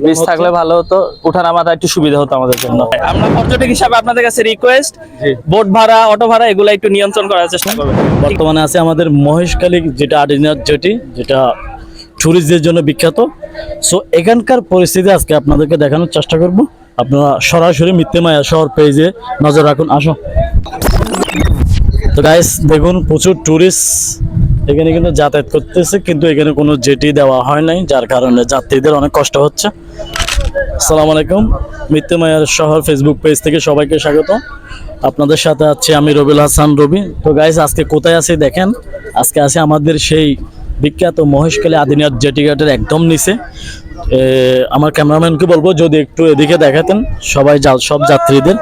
Bridge থাকলে ভালো হতো, ওঠানামাটা একটু সুবিধা হতো আমাদের জন্য। আমরা পর্যটক হিসাবে আপনাদের কাছে রিকোয়েস্ট, বোট ভাড়া, অটো ভাড়া এগুলো একটু নিয়ন্ত্রণ করার চেষ্টা করবেন। বর্তমানে আছে আমাদের মহেশখালী, যেটা আদিনাথ জেটি, যেটা ট্যুরিস্টদের জন্য বিখ্যাত। সো এখানকার পরিস্থিতি আজকে আপনাদেরকে দেখানোর চেষ্টা করব। আপনারা সরাসরি মিত্তেমায়া শহর পেজে নজর রাখুন। আসো তো গাইস, দেখুন প্রচুর ট্যুরিস্ট এখানে কিন্তু যাতায়াত করতেছে, কিন্তু এখানে কোনো জেটি দেওয়া হয় নাই, যার কারণে যাত্রীদের অনেক কষ্ট হচ্ছে। আসসালামু আলাইকুম, মিত্তেমায়ার শহর ফেসবুক পেজ থেকে সবাইকে স্বাগত। আপনাদের সাথে আছি আমি রবিউল হাসান রবি। তো গাইস, আজকে কোথায় আছি দেখেন, আজকে আছে আমাদের সেই বিখ্যাত মহেশখালী আদিনাথ জেটি ঘাটের একদম নিচে। আমার ক্যামেরাম্যানকে বলবো যদি একটু এদিকে দেখাতেন সব যাত্রীদের।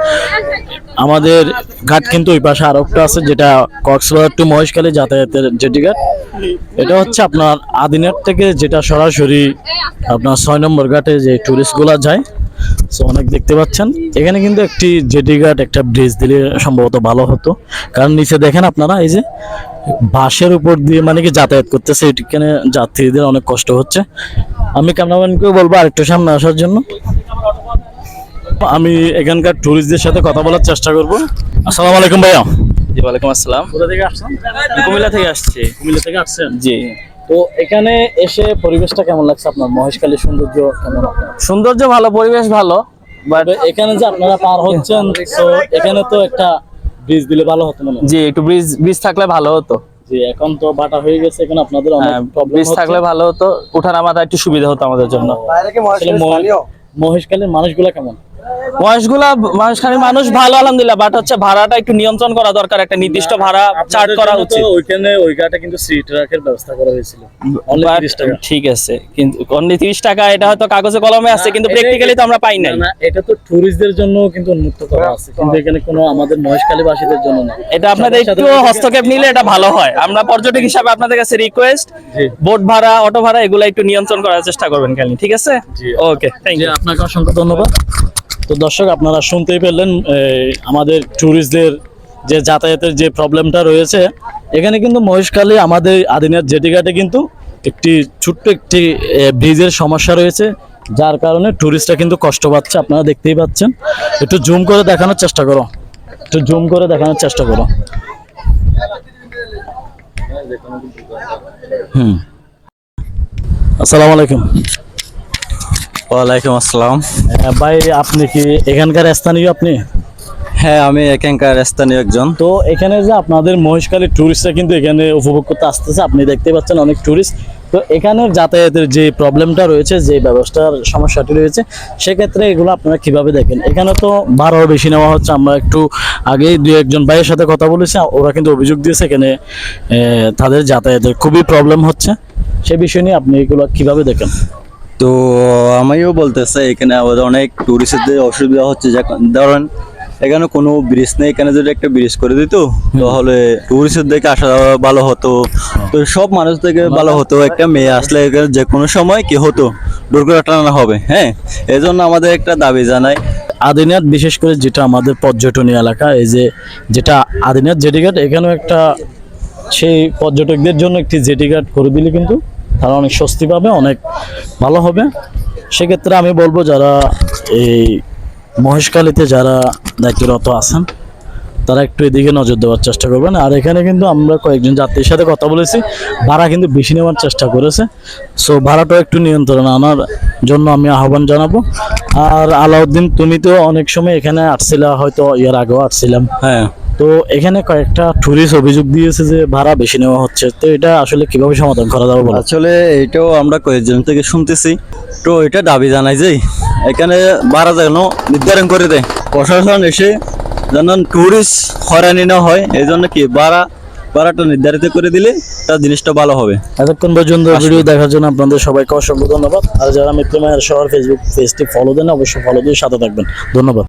আমাদের ঘাট কিন্তু ওই পাশে আরো একটা আছে, যেটা কক্সবাজার টু মহেশখালী যাতায়াতের জেটি ঘাট। এটা হচ্ছে আপনার আদিনাথ থেকে যেটা সরাসরি আপনার 6 নম্বর ঘাটে যে টুরিস্টগুলা যায়। সো অনেক দেখতে পাচ্ছেন এখানে কিন্তু একটি জেটি ঘাট, একটা ব্রিজ দিলে সম্ভবত ভালো হতো, কারণ নিচে দেখেন আপনারা এই যে বাঁশের উপর দিয়ে মানে কি যাতায়াত করতেছে, এখানে যাত্রীদের অনেক কষ্ট হচ্ছে। আমি ক্যামেরাম্যানকেও বলবো আরেকটু সামনে আসার জন্য। আমি এখানকার টুরিস্টদের সাথে কথা বলার চেষ্টা করব। আসসালামু আলাইকুম ভাইয়া। জি, ওয়ালাইকুম আসসালাম। কোথা থেকে আসছেন? কুমিল্লা থেকে আসছি। কুমিল্লা থেকে আসছেন? জি। তো এখানে এসে পরিবেশটা কেমন লাগছে আপনার? মহেশখালীর সৌন্দর্য কেমন আপনার? সৌন্দর্য ভালো, পরিবেশ ভালো, বাট এখানে যে আপনারা পার হচ্ছেন, তো এখানে তো একটা ব্রিজ দিলে ভালো হতো মনে হয়। জি, একটু ব্রিজ থাকলে ভালো হতো। জি, এখন তো বাটা হয়ে গেছে, এখন আপনাদের অনেক প্রবলেম ব্রিজ থাকলে ভালো হতো, ওঠানামাটা একটু সুবিধা হতো আমাদের জন্য। মহেশখালীর মানুষগুলা কেমন? মহেশখালীর মানুষ ভালো আলহামদুলিল্লাহ, বাট হচ্ছে ভাড়াটা একটু নিয়ন্ত্রণ করা দরকার, একটা নির্দিষ্ট ভাড়া চার্জ করা উচিত। ওইখানে ওই ঘাটে কিন্তু সিট রাখার ব্যবস্থা করা হয়েছিল, ঠিক আছে, কিন্তু অনলি 30 টাকা, এটা হয়তো কাগজে কলমে আছে, কিন্তু প্র্যাকটিক্যালি তো আমরা পাই নাই। না, এটা তো টুরিস্টদের জন্য কিন্তু উন্মুক্ত করা আছে, কিন্তু এখানে কোনো আমাদের মহেশখালীবাসীদের জন্য না। এটা আপনাদের একটু হস্তক্ষেপ নিলে এটা ভালো হয়। আমরা পর্যটক হিসাবে আপনাদের কাছে রিকোয়েস্ট, বোট ভাড়া, অটো ভাড়া এগুলো একটু নিয়ন্ত্রণ করার চেষ্টা করবেন খালি, ঠিক আছে? ওকে, থ্যাংক ইউ। আপনাকে অসংখ্য ধন্যবাদ। তো দর্শক, আপনারা শুনতেই পেলেন আমাদের ট্যুরিস্টদের যে যাতায়াতের যে প্রবলেমটা রয়েছে। এখানে কিন্তু মহেশখালী আমাদের আদিনাথ জেটি ঘাটে কিন্তু ছোট্ট একটি ব্রিজের সমস্যা রয়েছে, যার কারণে ট্যুরিস্টরা কিন্তু কষ্ট পাচ্ছে। আপনারা দেখতেই পাচ্ছেন। একটু জুম করে দেখানোর চেষ্টা করো, আসসালামু আলাইকুম। ওয়ালাইকুম আসসালাম। ভাই, আপনি কি এখানকার স্থানীয়? আপনি? হ্যাঁ, আমি এখানকার স্থানীয় একজন। তো এখানে যে আপনাদের মহেশখালী ট্যুরিস্টরা কিন্তু এখানে উপভোগ করতে আসতেছে, আপনি দেখতে পাচ্ছেন অনেক ট্যুরিস্ট। তো এখানের যাতায়াতের যে প্রবলেমটা রয়েছে, যে ব্যবস্থার সমস্যাটি রয়েছে, সেক্ষেত্রে এগুলো আপনারা কিভাবে দেখেন? এখানে তো ভাড়াও বেশি নেওয়া হচ্ছে। আমরা একটু আগেই 2-1 ভাইয়ের সাথে কথা বলেছি, ওরা কিন্তু অভিযোগ দিয়েছে এখানে তাদের যাতায়াতের খুবই প্রবলেম হচ্ছে। সে বিষয় নিয়ে আপনি এগুলো কিভাবে দেখেন? তো আমিও বলতে চাই, এখানে আমাদের অনেক টুরিস্টদের অসুবিধা হচ্ছে। ধরেন এখানে কোনো ব্রিজ নেই, এখানে যদি একটা ব্রিজ করে দিত তাহলে টুরিস্টদেরকে আসা যাওয়া ভালো হতো। তো সব মানুষ থেকে ভালো হতো। একটা মেয়ে আসলে এখানে যে কোনো সময় কি হতো, দুর্ঘটনা না হবে। হ্যাঁ, এই জন্য আমাদের একটা দাবি জানাই। আদিনাথ, বিশেষ করে যেটা আমাদের পর্যটনীয় এলাকা, এই যে যেটা আদিনাথ জেটি ঘাট, এখানেও একটা সেই পর্যটকদের জন্য একটি জেটি ঘাট করে দিলে কিন্তু তারা অনেক স্বস্তি পাবে, অনেক ভালো হবে। সেক্ষেত্রে আমি বলবো যারা এই মহেশখালীতে যারা দায়িত্বরত আছেন, তারা একটু এদিকে নজর দেওয়ার চেষ্টা করবেন। আর এখানে কিন্তু আমরা কয়েকজন যাত্রীর সাথে কথা বলেছি, ভাড়া কিন্তু বেশি নেওয়ার চেষ্টা করেছে। সো ভাড়াটাও একটু নিয়ন্ত্রণে আনার জন্য আমি আহ্বান জানাবো। আর আলাউদ্দিন, তুমি তো অনেক সময় এখানে আসছিলা, হয়তো এর আগেও আসছিলাম। হ্যাঁ, তো এখানে কয়েকটা টুরিস্ট অভিযোগ দিয়েছে যে ভাড়া বেশি নেওয়া হচ্ছে। তো এটা আসলে কিভাবে সমাধান করা যাবে বলো? আসলে এটাও আমরা কয়েকজন থেকে শুনতেছি। তো এটা দাবি জানাই যে এখানে ভাড়া যেন নির্ধারণ করে দেয় প্রশাসন, এসে যেন টুরিস্ট হয়রানি না হয়। এই জন্য কি ভাড়াটা নির্ধারিত করে দিলে তার জিনিসটা ভালো হবে। এতক্ষণ পর্যন্ত ভিডিও দেখার জন্য আপনাদের সবাইকে অসংখ্য ধন্যবাদ। আর যারা মিত্রমায়ার শহর ফেসবুক পেজটি ফলো দেন, অবশ্যই ফলো দিয়ে সাথে থাকবেন। ধন্যবাদ।